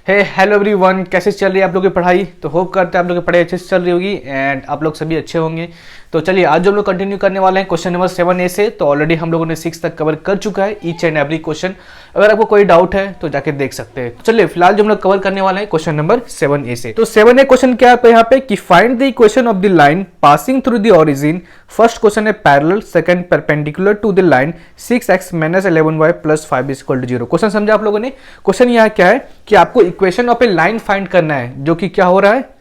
Hello everyone, कैसे चल रही है आप लोगों की पढ़ाई। तो होप करते हैं आप लोगों की पढ़ाई अच्छे से चल रही होगी एंड आप लोग सभी अच्छे होंगे। तो चलिए आज जो हम लोग कंटिन्यू करने वाले हैं क्वेश्चन नंबर 7A से। तो ऑलरेडी हम लोगों ने 6 तक कवर कर चुका है ईच एंड एवरी क्वेश्चन। अगर आपको कोई डाउट है तो जाके देख सकते हैं। चलिए फिलहाल जो हम लोग कवर करने वाले हैं क्वेश्चन नंबर 7A से। तो 7A क्वेश्चन क्या है यहाँ पे कि find the equation of the line passing through the origin. First question है parallel, second perpendicular to the line 6x - 11y + 5 = 0। Question समझा आप लोगों ने। क्वेश्चन यहाँ क्या है कि आपको equation of a line find करना है जो कि क्या हो रहा है,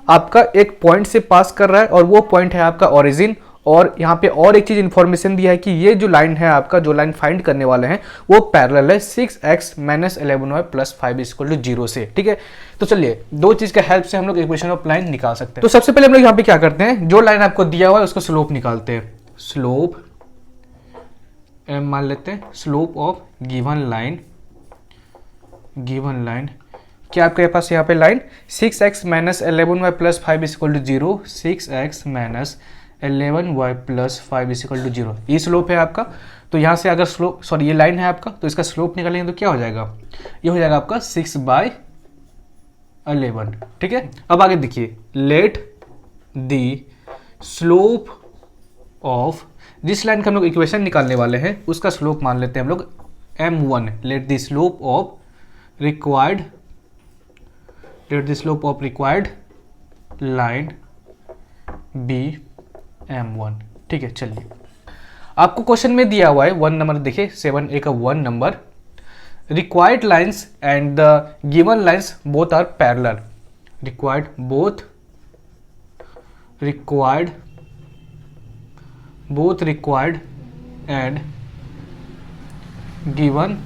आपका एक पॉइंट से पास कर रहा है और वो पॉइंट है आपका ओरिजिन। और यहाँ पे और एक चीज इंफॉर्मेशन दिया है कि ये जो लाइन है आपका, जो लाइन फाइंड करने वाले हैं वो पैरेलल है 6x - 11y + 5 = 0 से। ठीक है, तो चलिए दो चीज के हेल्प से हम लोग इक्वेशन ऑफ लाइन निकाल सकते हैं। तो सबसे पहले हम लोग यहाँ पे क्या करते हैं, जो लाइन आपको दिया हुआ है उसको स्लोप निकालते हैं। स्लोप m मान लेते हैं, स्लोप ऑफ गिवन लाइन क्या आपके पास यहाँ पे line 6x - 11y + 5 = 0, 6x - 11y + 5 = 0, ये स्लोप है आपका। तो यहाँ से अगर स्लोप ये लाइन है आपका, तो इसका स्लोप निकालेंगे तो क्या हो जाएगा, ये हो जाएगा आपका 6/11। ठीक है, अब आगे देखिए, लेट द स्लोप ऑफ, जिस लाइन का हम लोग इक्वेशन निकालने वाले हैं उसका स्लोप मान लेते हैं हम लोग m1। Let the slope of required line be m1। ठीक है, चलिए आपको क्वेश्चन में दिया हुआ है 1 नंबर, देखिए 7A का 1 number, required lines and the given lines both are parallel. both required and given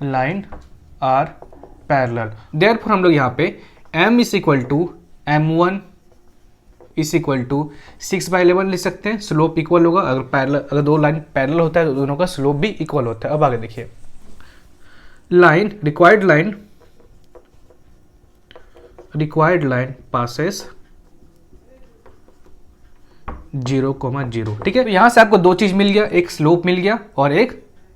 line are parallel। therefore हम लोग यहाँ पे m = m1 = 6/11 लिख सकते हैं। स्लोप इक्वल होगा, अगर दो लाइन पैरेलल होता है तो दोनों का स्लोप भी इक्वल होता है। अब आगे देखिए, रिक्वायर्ड लाइन passes 0,0। ठीक है, तो यहां से आपको दो चीज मिल गया, एक स्लोप मिल गया और एक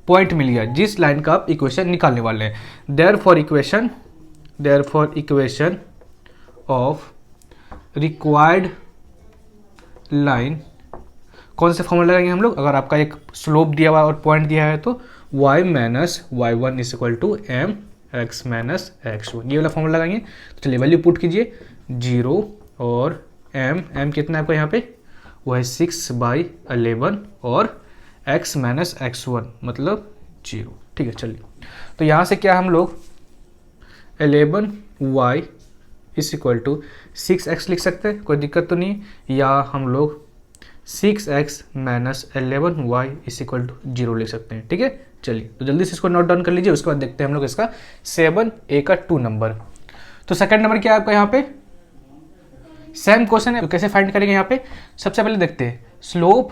पॉइंट मिल गया जिस लाइन का आप इक्वेशन निकालने वाले हैं। Therefore equation of required line, कौन से फॉर्मूला लगाएंगे हम लोग, अगर आपका एक स्लोप दिया हुआ और पॉइंट दिया है तो y - y1 = mx - x1, ये वाला फॉर्मूला लगाएंगे। तो चलिए वैल्यू पुट कीजिए, 0 और m कितना है आपका यहाँ पे, वो है 6/11 और x - x1 मतलब 0। ठीक है, चलिए तो यहाँ से क्या हम लोग 11y = 6x लिख सकते हैं, कोई दिक्कत तो नहीं, या हम लोग 6x - 11y = 0 लिख सकते हैं। ठीक है, चलिए तो जल्दी से इसको नोट डाउन कर लीजिए, उसके बाद देखते हैं हम लोग इसका 7A का 2 नंबर। तो सेकंड नंबर क्या है आपका, यहाँ पे सेम क्वेश्चन है, तो कैसे फाइंड करेंगे यहाँ पे, सबसे पहले देखते हैं स्लोप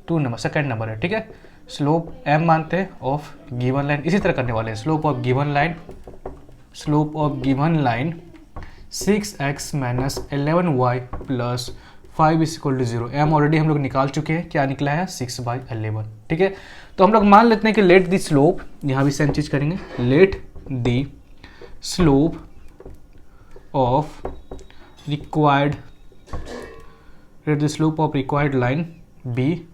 2 नंबर, सेकंड नंबर है। ठीक है, स्लोप m मानते हैं ऑफ गिवन लाइन, इसी तरह करने वाले हैं। Slope of given line 6x - 11y + 5 = 0। m already हम लोग निकाल चुके हैं, क्या निकला है 6/11। ठीक है, तो हम लोग मान लेते हैं कि लेट द स्लोप, यहाँ भी सेम चीज करेंगे, let the slope of required line be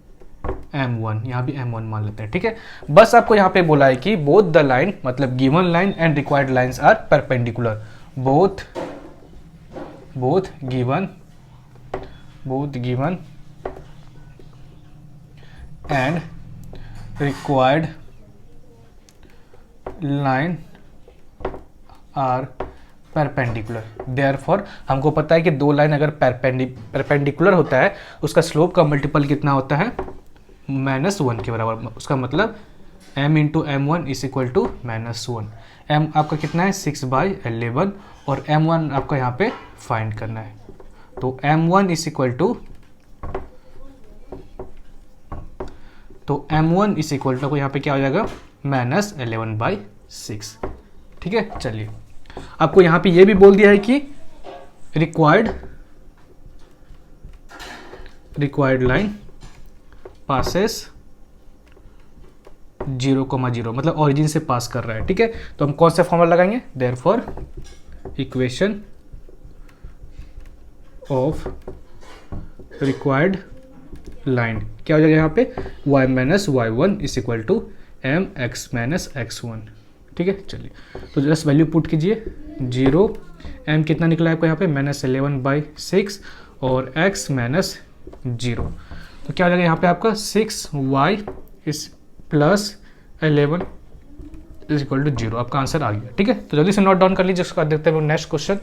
m1, यहाँ भी m1 मान लेते हैं। ठीक है, बस आपको यहाँ पे बोला है कि बोथ द लाइन, मतलब given line and required lines are perpendicular. Both given and required line are perpendicular. Therefore हमको पता है कि दो लाइन अगर परपेंडिकुलर होता है उसका स्लोप का मल्टीपल कितना होता है, -1 के बराबर। उसका मतलब m × m1 = -1। m आपका कितना है 6/11 और m1 आपका यहाँ पे फाइंड करना है। तो m1 को यहाँ पे क्या हो जाएगा, -11/6। ठीक है, चलिए आपको यहाँ पे ये भी बोल दिया है कि रिक्वायर्ड line passes 0,0 मतलब ओरिजिन से पास कर रहा है, ठीक है। तो हम कौन सा फॉर्मूला लगाएंगे, therefore equation of required line क्या हो जाएगा यहाँ पे, y minus y one is equal to m x minus x one, ठीक है। चलिए तो जस्ट वैल्यू पुट कीजिए, 0 m कितना निकला है आपको यहाँ पे -11/6 और x माइनस 0, तो क्या हो जाएगा यहाँ पे आपका 6y इस प्लस 11 इज इक्वल टू 0, आपका आंसर आ गया, ठीक है। तो जल्दी से नोट डाउन कर लीजिए, उसका देखते हैं नेक्स्ट क्वेश्चन।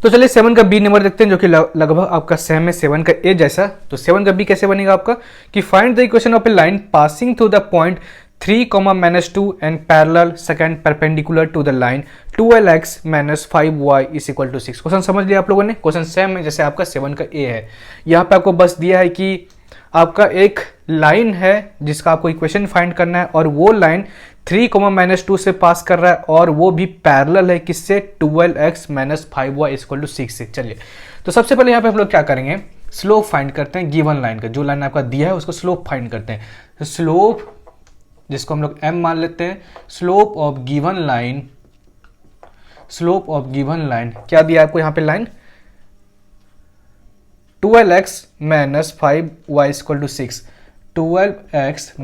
तो चलिए 7 का बी नंबर देखते हैं, जो कि लगभग आपका सेम है 7 का ए जैसा। तो 7 का बी कैसे बनेगा आपका, कि find the equation of a line passing through the point 3, -2 and parallel second perpendicular to the line 12x - 5y is equal to 6। Question समझ लिया आप लोगों ने, क्वेश्चन सेम है जैसे आपका 7 का ए है। यहाँ पे आपको बस दिया है कि आपका एक लाइन है जिसका आपको इक्वेशन फाइंड करना है, और वो लाइन 3, -2 से पास कर रहा है, और वो भी पैरेलल है किससे, 12x - 5y इक्वल टू 6 से। चलिए तो सबसे पहले यहाँ पे हम लोग क्या करेंगे, स्लोप फाइंड करते हैं गिवन लाइन का, जो लाइन आपका दिया है उसको स्लोप फाइंड करते हैं। तो स्लोप जिसको हम लोग m मान लेते हैं, slope of given line, slope of given line क्या दिया आपको यहाँ पे line 12x - 5y equal to 6, 12x -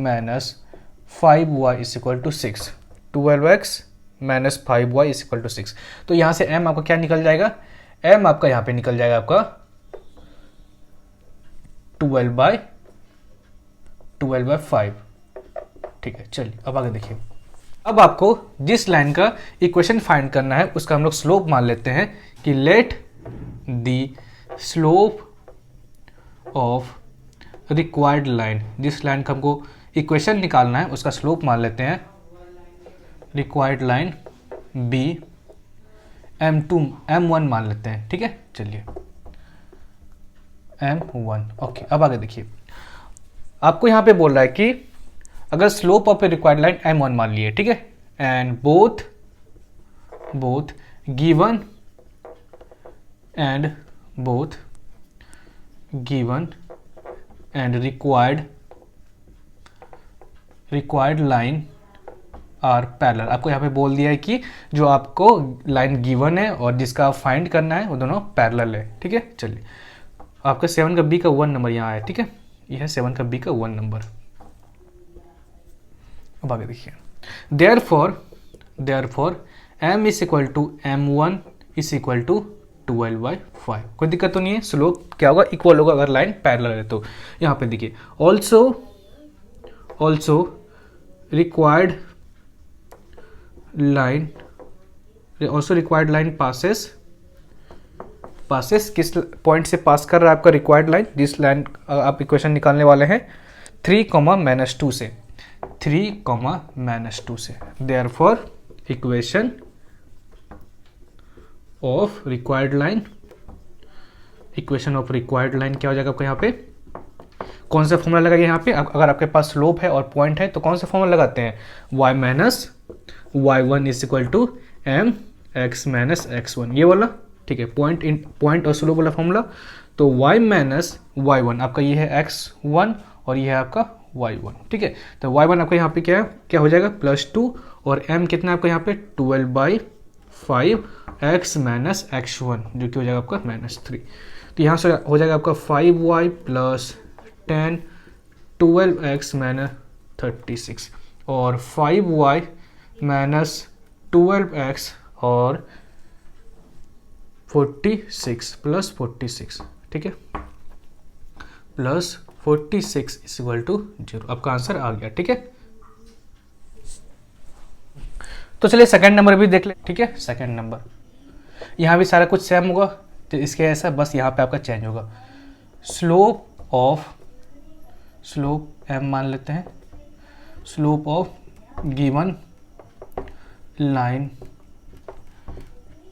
5y equal to 6, 12x - 5y equal to 6। तो यहाँ से m आपका क्या निकल जाएगा, m आपका यहाँ पे निकल जाएगा आपका 12/5, ठीक है। चलिए अब आगे देखिए, अब आपको जिस लाइन का इक्वेशन फाइंड करना है उसका हम लोग स्लोप मान लेते हैं कि late the slope of required line, जिस लाइन का हमको इक्वेशन निकालना है उसका स्लोप मान लेते हैं रिक्वायर्ड लाइन बी m1 मान लेते हैं, ठीक है। चलिए m1, ओके। अब आगे देखिए, आपको यहाँ पे बोल रहा है कि अगर slope of a required line m1 मान लिए, ठीक है, and both given and required line are parallel. आपको यहाँ पे बोल दिया है कि जो आपको लाइन गिवन है और जिसका आप फाइंड करना है वो दोनों पैरेलल है, ठीक है। चलिए आपका 7 का बी का 1 नंबर यहाँ है, ठीक है, यह है 7 का बी का 1 नंबर। अब आगे देखिए, therefore m is equal to m1 is equal to 12/5। कोई दिक्कत तो नहीं है, स्लोप क्या होगा, इक्वल होगा अगर लाइन पैरेलल है। तो यहाँ पे देखिए ऑल्सो रिक्वायर्ड लाइन पासेस किस पॉइंट से पास कर रहा है आपका रिक्वायर्ड लाइन, जिस लाइन आप इक्वेशन निकालने वाले हैं 3, -2 से, 3, -2 से। Therefore equation of required line क्या हो जाएगा आपका, यहाँ पे कौन सा फॉर्मूला लगाइए यहाँ पे, अगर आपके पास स्लोप है और पॉइंट है तो कौन सा फॉर्मूला लगाते हैं, y - y1 is equal to m x - x1, ये वाला, ठीक है, पॉइंट और स्लोप वाला फॉर्मूला। तो y - y1 आपका ये है x1 और ये है आपका y1, ठीक है। तो y1 आपका यहाँ पे क्या हो जाएगा +2, और m कितना है आपका यहाँ पे 12/5 x - x1, जो कि हो जाएगा आपका -3। तो यहाँ से हो जाएगा आपका 5y + 10, 12x - 36 और 5y - 12x और 46 + 46, ठीक है, +46 इक्वल टू 0। आपका आंसर आ गया, ठीक है। तो चलिए सेकंड नंबर भी देख ले, ठीक है। सेकंड नंबर यहाँ भी सारा कुछ सेम होगा, तो इसके ऐसा बस यहाँ पे आपका चेंज होगा। स्लोप m मान लेते हैं, slope of given line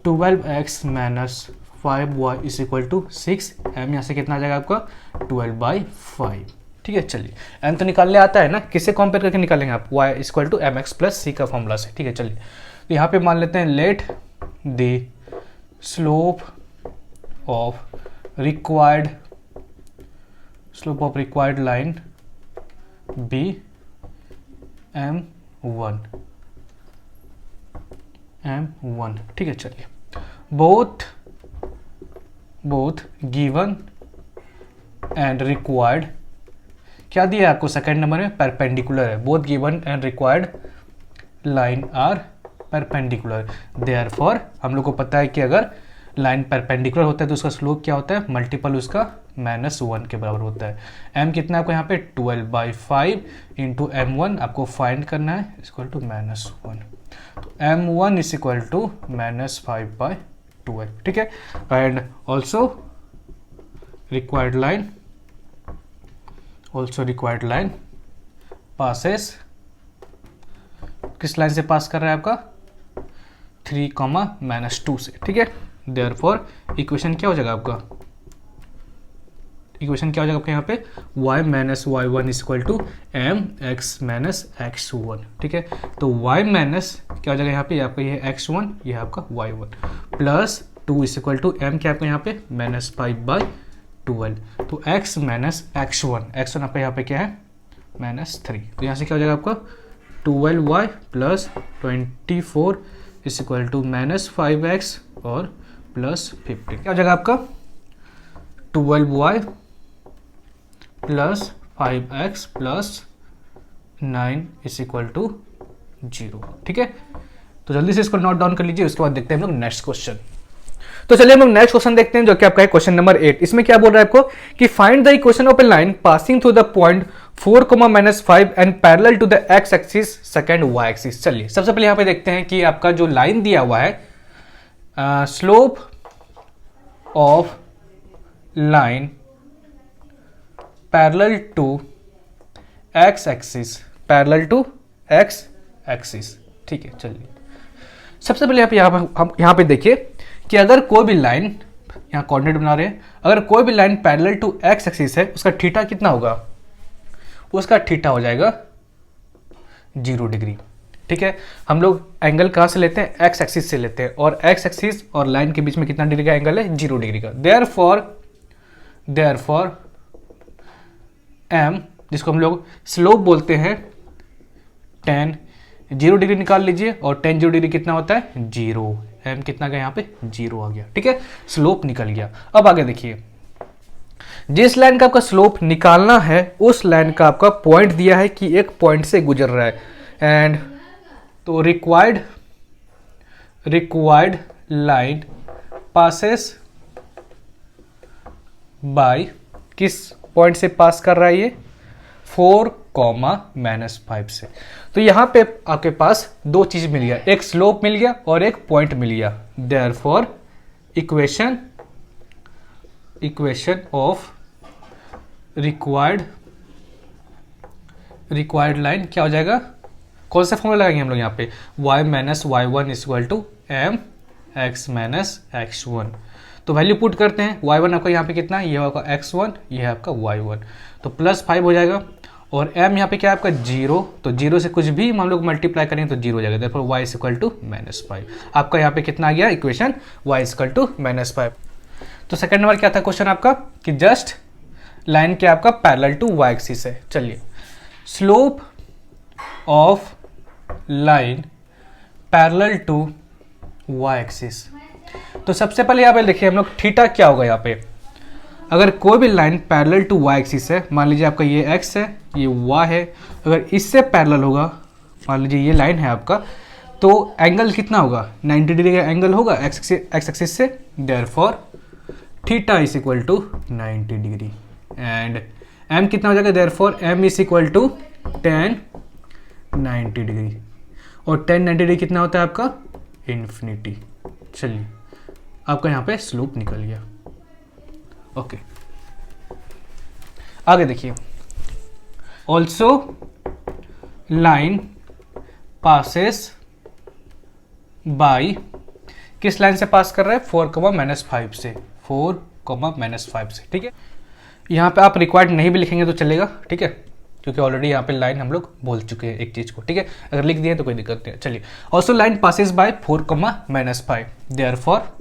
12x - 5y is equal to 6, m यहाँ से कितना आ जाएगा आपका 12/5, ठीक है। चलिए m तो निकालने आता है ना, किससे कंपेयर करके निकालेंगे आप, y equal to mx + c का फॉर्मूला से, ठीक है। चलिए तो यहाँ पे मान लेते हैं let the slope of required line be M1 M1, ठीक है। चलिए, बोथ गिवन एंड रिक्वायर्ड, क्या दिया है आपको सेकंड नंबर में? परपेंडिकुलर है। Both given and required line are perpendicular, therefore हम लोग को पता है कि अगर लाइन परपेंडिकुलर होता है तो उसका स्लोप क्या होता है? मल्टीपल उसका -1 के बराबर होता है। m कितना है आपको यहाँ पे? 12/5 इंटू M1 आपको फाइंड करना है, इक्वल टू -1। तो M1 इज इक्वल टू -5/12, ठीक है। And also required line passes, किस लाइन से पास कर रहा है आपका? 3, -2 से, ठीक है। देयरफॉर इक्वेशन क्या हो जाएगा आपका? यहाँ पे y - y1 is equal to mx - x1, ठीक है। तो y माइनस क्या हो जाएगा यहाँ पे? आपका ये x1, ये है आपका y1, plus 2 is equal to m क्या आपका यहाँ पे? -5/12। तो x - x1 आपका यहाँ पे क्या है? -3। तो यहाँ से क्या हो जाएगा आपका? 12y plus 24 is equal to -5x और प्लस 15। क्या हो जाएगा आपका? 12y plus 5x plus 9 is equal to 0, ठीक है। तो जल्दी से इसको नोट डाउन कर लीजिए, उसके बाद देखते हैं हम लोग नेक्स्ट क्वेश्चन। तो चलिए हम लोग नेक्स्ट क्वेश्चन देखते हैं, जो कि आपका है क्वेश्चन नंबर 8। इसमें क्या बोल रहा है आपको कि find the equation of a line passing through the point 4, -5 and parallel to the x axis second y axis. चलिए सबसे पहले यहाँ पे देखते हैं कि आपका जो लाइन दिया हुआ है, slope of line parallel to x axis, ठीक है। चलिए सबसे पहले आप हम यहाँ पे देखिए कि अगर कोई भी लाइन, यहाँ कोऑर्डिनेट बना रहे हैं, अगर कोई भी line parallel to x axis है, उसका थीटा कितना होगा? उसका थीटा हो जाएगा 0 डिग्री, ठीक है। हम लोग एंगल कहाँ से लेते हैं? x एक्सिस से लेते हैं, और x एक्सिस और लाइन के बीच में कितना डिग्री का एंगल है? 0 डिग्री का। देयरफॉर m, जिसको हम लोग स्लोप बोलते हैं, 0 डिग्री निकाल लीजिए, और 0 डिग्री कितना होता है? 0। m कितना का यहाँ पे? 0 आ गया, ठीक है। स्लोप निकल गया। अब आगे देखिए, जिस लाइन का आपका स्लोप निकालना है, उस लाइन का आपका पॉइंट दिया है कि एक पॉइंट से गुजर रहा है, एंड तो रिक्वायर्ड लाइन पासेस बाय, किस पॉइंट से पास कर रहा है ये? 4, -5 से। तो यहां पे आपके पास दो चीज मिल गया, एक स्लोप मिल गया और एक पॉइंट मिल गया। Therefore equation of required line क्या हो जाएगा? कौन सा फॉर्मूला लगाएंगे हम लोग यहाँ पे? y - y1 is equal to mx - x1। तो वैल्यू पुट करते हैं। y1 आपका यहाँ पे कितना है? ये होगा x1, ये है आपका y1, तो +5 हो जाएगा। और m यहाँ पे क्या है आपका? 0, तो 0 से कुछ भी हम लोग मल्टीप्लाई करेंगे तो 0 हो जाएगा। Therefore y is equal to -5। आपका यहाँ पे कितना आ गया equation? y is equal to -5। तो सेकंड नंबर क्या था क्वेश्चन आपका कि जस्ट लाइन क्या आपका पैरेलल टू y एक्सिस है। चलिए, slope of line parallel to y axis. तो सबसे पहले यहाँ पे देखिए हम लोग थीटा क्या होगा यहाँ पे। अगर कोई भी line parallel to y axis है, मान लीजिए आपका ये x है, ये y है, अगर इससे पैरेलल होगा, मान लीजिए ये लाइन है आपका, तो एंगल कितना होगा? 90 डिग्री का एंगल होगा x एक्सिस से। Therefore theta is equal to 90 degree, and m कितना हो जाएगा? Therefore m is equal to 10 90 degree, और 10 90 डिग्री कितना होता है आपका? इन्फिनिटी। चलिए, आपका यहाँ पे स्लोप निकल गया। ओके, आगे देखिए, ऑल्सो लाइन पासेस बाय, किस लाइन से पास कर रहा है? 4, -5 से, 4, -5 से, ठीक है। यहाँ पे आप रिक्वायर्ड नहीं भी लिखेंगे तो चलेगा, ठीक है, क्योंकि ऑलरेडी यहाँ पे लाइन हम लोग बोल चुके हैं एक चीज को, ठीक है। अगर लिख दिए तो कोई दिक्कत नहीं है। चलिए, also line passes by 4, -5, therefore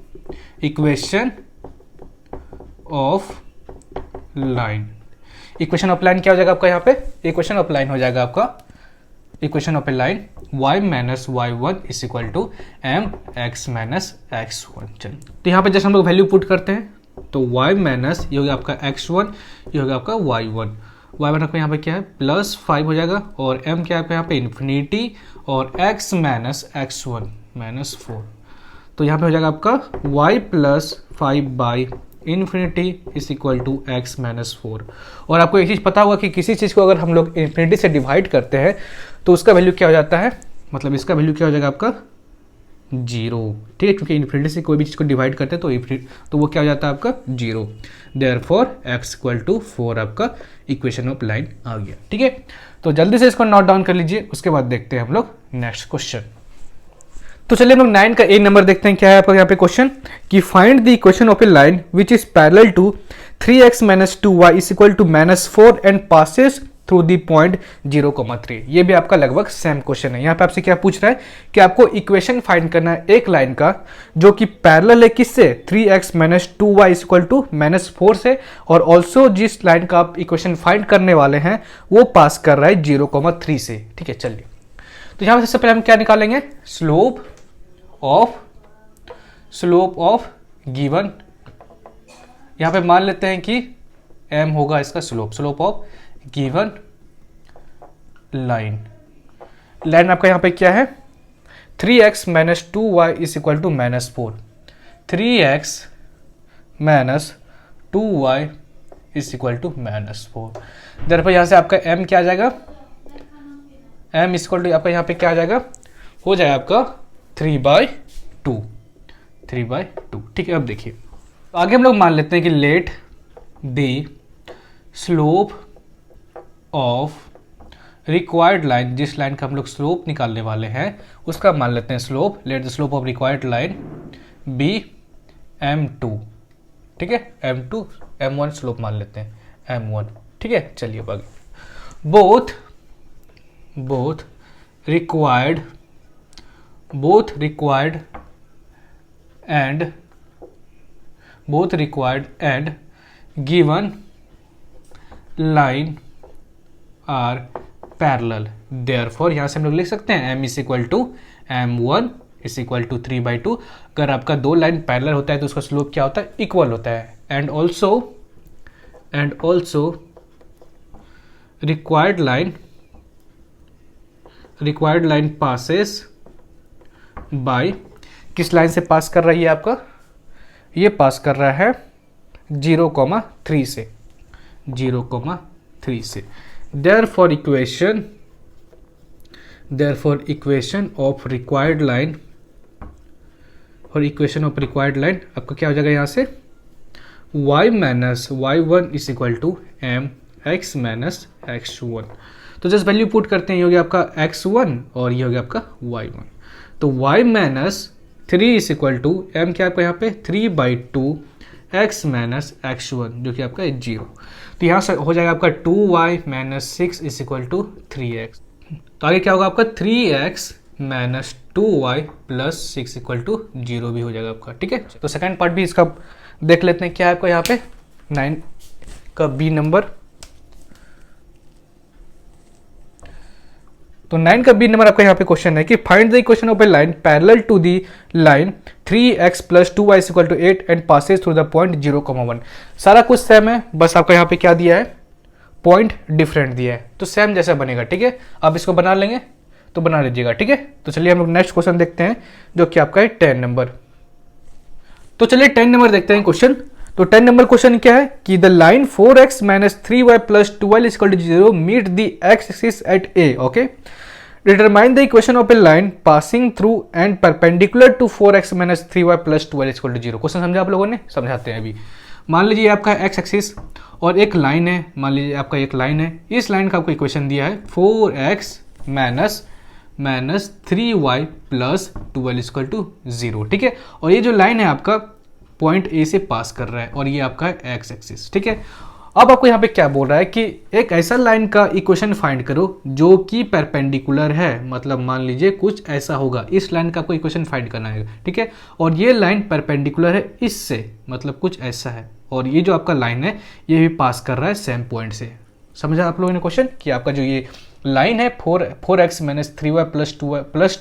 equation of line, equation of line क्या हो जाएगा आपका? यहाँ पे इक्वेशन ऑफ लाइन हो जाएगा आपका equation of a line y minus y1 is equal to mx minus x1। चलिए तो यहाँ पे जैसे हम लोग वैल्यू पुट करते हैं तो y माइनस ये हो गया आपका x1, ये हो गया आपका y1। y1 आपका यहाँ पे क्या है प्लस 5 हो जाएगा और m क्या है आपका यहाँ पे इन्फिनिटी और x माइनस x1 माइनस 4। तो यहाँ पे हो जाएगा आपका y plus 5 by infinity is equal to x minus 4। और आपको एक चीज़ पता होगा कि किसी चीज़ को अगर हम लोग इन्फिनिटी से डिवाइड करते हैं तो उसका वैल्यू क्या हो जाता है, मतलब इसका वैल्यू क्या हो जाएगा आपका 0, ठीक है, क्योंकि इन्फिनिटी से कोई भी चीज़ को डिवाइड करते हैं तो वो क्या हो जाता है आपका 0। देयरफॉर x इक्वल टू 4 आपका इक्वेशन ऑफ लाइन आ गया, ठीक है। तो जल्दी से इसको नोट डाउन कर लीजिए, उसके बाद देखते हैं हम लोग नेक्स्ट क्वेश्चन। तो चलिए हम लोग 9 का ए नंबर देखते हैं। क्या है आपका यहाँ पे क्वेश्चन कि find the equation of a line which is parallel to 3x minus 2y is equal to -4 and passes through the point 0,3। ये भी आपका लगभग सेम क्वेश्चन है। यहाँ पे आपसे क्या पूछ रहा है कि आपको इक्वेशन फाइंड करना है एक लाइन का जो कि पैरेलल है किससे 3x minus 2y is equal to -4 से, और ऑल्सो जिस लाइन का आप इक्वेशन फाइंड करने वाले हैं वो पास कर रहा है 0,3 से, ठीक है। चलिए तो यहाँ पे सबसे पहले हम क्या निकालेंगे, स्लोप ऑफ गिवन। यहां पे मान लेते हैं कि m होगा इसका स्लोप ऑफ गिवन लाइन आपका यहां पे क्या है 3x minus 2y is equal to -4। 3x minus 2y is equal to -4। दरअसल यहां से आपका m क्या आ जाएगा, m इज इक्वल टू आपका यहां पे क्या आ जाएगा, हो जाएगा आपका 3/2, ठीक है। अब देखिए आगे हम लोग मान लेते हैं कि late the slope of required line, जिस लाइन का हम लोग स्लोप निकालने वाले हैं उसका मान लेते हैं slope. Let the slope of required line be m2, ठीक है, m2 m1 स्लोप मान लेते हैं m1, ठीक है। चलिए आगे both required and given line are parallel, therefore यहां से हम लोग लिख सकते हैं m is equal to m1 is equal to 3/2। अगर आपका दो लाइन पैरेलल होता है तो उसका स्लोप क्या होता है, इक्वल होता है। And also required line passes by, किस लाइन से पास कर रही है आपका, ये पास कर रहा है 0,3 से, 0,3 से। Therefore equation of required line आपका क्या हो जाएगा यहाँ से y minus y1 is equal to mx minus x1। तो जस्ट वैल्यू पुट करते हैं, ये हो गया आपका x1 और ये हो गया आपका y1। तो y minus 3 is equal to m क्या आपका यहाँ पे 3/2 x माइनस x1 जो कि आपका 0। तो यहाँ से हो जाएगा आपका 2y minus 6 is equal to 3x। तो आगे क्या होगा आपका 3x minus 2y plus 6 equal to 0 भी हो जाएगा आपका, ठीक है। तो सेकंड पार्ट भी इसका देख लेते हैं। क्या है आपका यहाँ पे 9 का बी नंबर। तो 9 का बी नंबर आपका यहाँ पे क्वेश्चन है कि find the equation of a line parallel to the line 3x plus 2y is equal to 8 and passes through the point 0,1। सारा कुछ सेम है, बस आपका यहाँ पे क्या दिया है, पॉइंट डिफरेंट दिया है, तो सेम जैसा बनेगा, ठीक है। आप इसको बना लेंगे तो बना लीजिएगा, ठीक है। तो चलिए हम लोग नेक्स्ट क्वेश्चन देखते हैं जो कि आपका है 10 नंबर। तो चलिए 10 नंबर देखते हैं क्वेश्चन। तो 10 नंबर क्वेश्चन क्या है कि the line 4x minus 3y plus 12 is equal to 0 meet the x axis at a, okay. Determine the equation of a line passing through and perpendicular to 4x minus 3y plus 12 is equal to 0। Question समझा आप लोगों ने, समझाते हैं अभी। मान लीजिए आपका x एक्सिस और एक लाइन है, मान लीजिए आपका एक लाइन है, इस लाइन का आपको इक्वेशन दिया है 4x minus 3y plus 12 is equal to 0, ठीक है। और ये जो लाइन है आपका पॉइंट ए से पास कर रहा है और ये आपका है एक्स एक्सिस, ठीक है। अब आपको यहाँ पे क्या बोल रहा है कि एक ऐसा लाइन का इक्वेशन फाइंड करो जो कि परपेंडिकुलर है, मतलब मान लीजिए कुछ ऐसा होगा, इस लाइन का आपको इक्वेशन फाइंड करना है, ठीक है। और ये लाइन परपेंडिकुलर है इससे, मतलब कुछ ऐसा है, और ये जो आपका लाइन है ये भी पास कर रहा है सेम पॉइंट से। समझा आप लोगों ने क्वेश्चन कि आपका जो ये लाइन है 4x minus 3y plus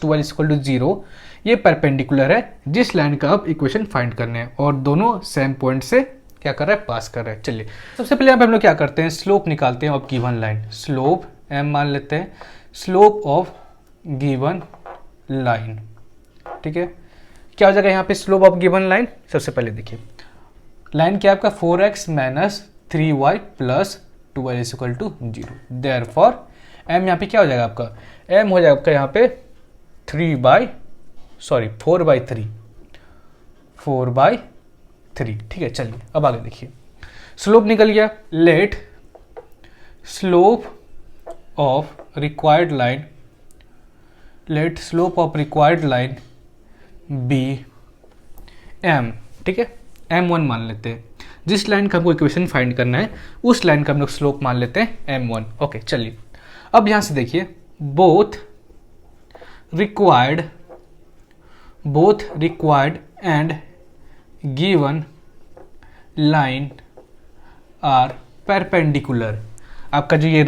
2y equal to 0, ये परपेंडिकुलर है जिस लाइन का आप इक्वेशन फाइंड करने हैं और दोनों सेम पॉइंट से क्या कर रहा है, पास कर रहा है। चलिए सबसे पहले यहाँ पे हम लोग क्या करते हैं, स्लोप निकालते हैं of given line. Slope m मान लेते हैं, स्लोप ऑफ गिवन लाइन, ठीक है। क्या हो जाएगा यहाँ पे स्लोप ऑफ गिवन लाइन, सबसे पहले देखिए लाइन क्या आपका 4x minus 3y plus 2y is equal to 0। Therefore m यहाँ पे क्या हो जाएगा आपका, m हो जाएगा आपका यहाँ पे 4/3, ठीक है। चलिए अब आगे देखिए, स्लोप निकल गया। Let slope of required line be m, ठीक है। m1 मान लेते हैं, जिस लाइन का हमको इक्वेशन फाइंड करना है उस लाइन का हम लोग स्लोप मान लेते हैं m1। ओके चलिए अब यहां से देखिए, both required and given line are perpendicular. आपका जो ये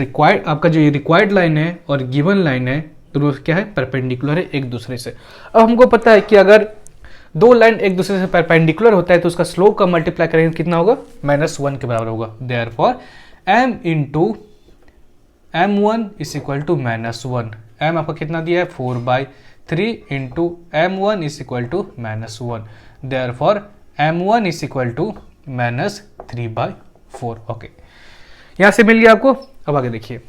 रिक्वायर्ड लाइन है और गिवन लाइन है दोनों क्या है, परपेंडिकुलर है एक दूसरे से। अब हमको पता है कि अगर दो लाइन एक दूसरे से परपेंडिकुलर होता है तो उसका स्लोप का मल्टीप्लाई करेंगे कितना होगा, -1 के बराबर होगा। Therefore m into m1 is equal to -1। m आपका कितना दिया है 4/3 into m1 is equal to -1। Therefore m1 is equal to -3/4। Okay यहां से मिल गया आपको। अब आगे देखिए,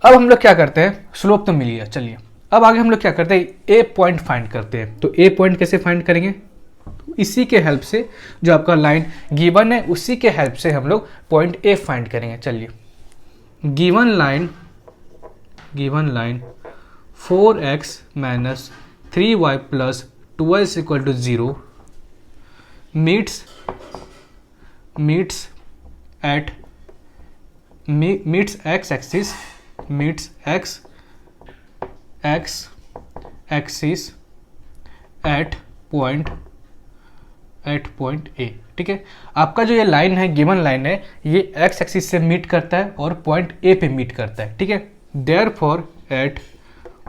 अब हम लोग क्या करते हैं, स्लोप तो मिल गया। चलिए अब आगे हम लोग क्या करते हैं, ए पॉइंट फाइंड करते हैं। तो ए पॉइंट कैसे फाइंड करेंगे, इसी के हेल्प से, जो आपका लाइन गिवन है उसी के हेल्प से हम लोग पॉइंट ए फाइंड करेंगे। चलिए given line 4x minus 3y plus 2y is equal to 0 meets x axis at point A, ठीक है। आपका जो ये लाइन है, गिवन लाइन है, ये x एक्सिस से मीट करता है और पॉइंट ए पे मीट करता है, ठीक है। Therefore at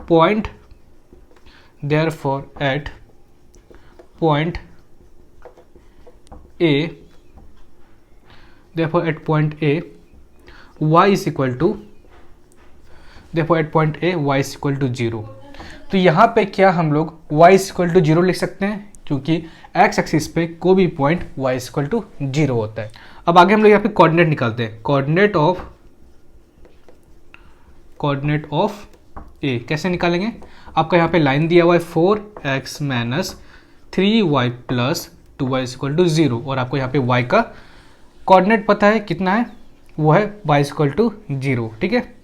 point A y is equal to y is equal to 0। तो यहाँ पे क्या हम लोग y इज इक्वल टू 0 लिख सकते हैं, क्योंकि x एक्सिस पे कोई भी point y is equal to 0 होता है। अब आगे हम लोग यहाँ पे कोऑर्डिनेट निकालते हैं। कोऑर्डिनेट ऑफ a कैसे निकालेंगे, आपका यहाँ पे लाइन दिया हुआ है 4x minus 3y plus 2y is equal to 0 और आपको यहाँ पे y का कोऑर्डिनेट पता है कितना है, वो है y इज इक्वल टू 0, ठीक है।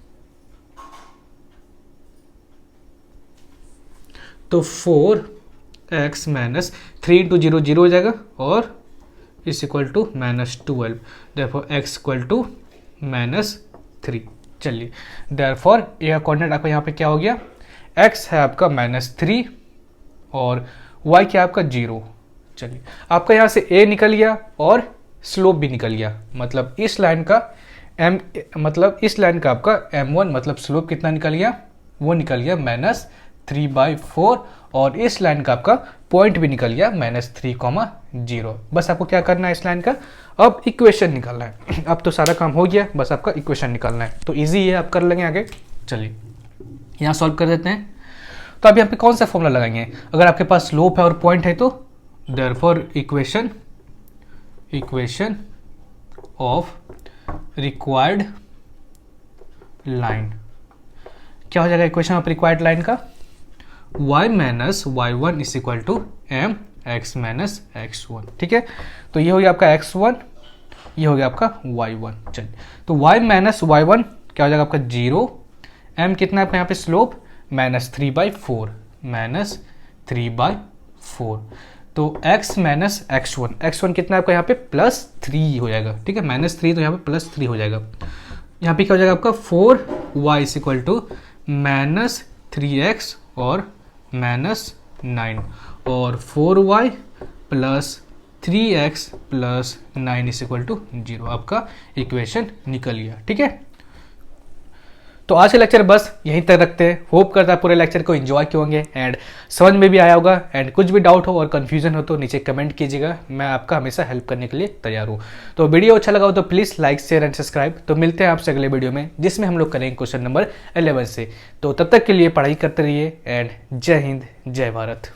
तो 4x माइनस 3 इंटू 0 0 हो जाएगा और is equal to -12। Therefore x equal to -3। चलिए देयरफॉर ए का कोऑर्डिनेट आपका यहाँ पे क्या हो गया, x है आपका -3 और y क्या है आपका 0। चलिए आपका यहाँ से a निकल गया और स्लोप भी निकल गया, मतलब इस लाइन का आपका m1 मतलब स्लोप कितना निकल गया, वो निकल गया -3/4 और इस लाइन का आपका पॉइंट भी निकल गया -3,0। बस आपको क्या करना है, इस लाइन का अब इक्वेशन निकालना है। अब तो सारा काम हो गया, बस आपका इक्वेशन निकालना है, तो इजी है, आप कर लेंगे आगे। चलिए यहाँ सॉल्व कर देते हैं। तो अब यहाँ पे कौन सा फॉर्मूला लगाएंगे, अगर आपके पास स्लोप है और पॉइंट है तो therefore equation of required line, क्या हो जाएगा इक्वेशन ऑफ रिक्वायर्ड लाइन का, y minus y1 is equal to m x minus x1, ठीक है। तो ये हो गया आपका x1, ये हो गया आपका y1। चलिए तो y माइनस y1 क्या हो जाएगा आपका 0, m कितना है आपका यहाँ पे स्लोप -3/4 तो x माइनस x1 कितना है आपका यहाँ पे +3 हो जाएगा, ठीक है। -3 तो यहाँ पे +3 हो जाएगा। यहाँ पे क्या हो जाएगा आपका 4y is equal to -3x और -9 और 4y plus 3x plus 9 is equal to 0। आपका इक्वेशन निकल गया, ठीक है। तो आज का लेक्चर बस यहीं तक रखते हैं। होप करता है पूरे लेक्चर को एंजॉय किए होंगे एंड समझ में भी आया होगा। एंड कुछ भी डाउट हो और कन्फ्यूजन हो तो नीचे कमेंट कीजिएगा, मैं आपका हमेशा हेल्प करने के लिए तैयार हूँ। तो वीडियो अच्छा लगा हो तो please like share and subscribe. तो मिलते हैं आपसे अगले वीडियो में जिसमें हम लोग करेंगे क्वेश्चन नंबर 11 से। तो तब तक के लिए पढ़ाई करते रहिए एंड जय हिंद जय भारत।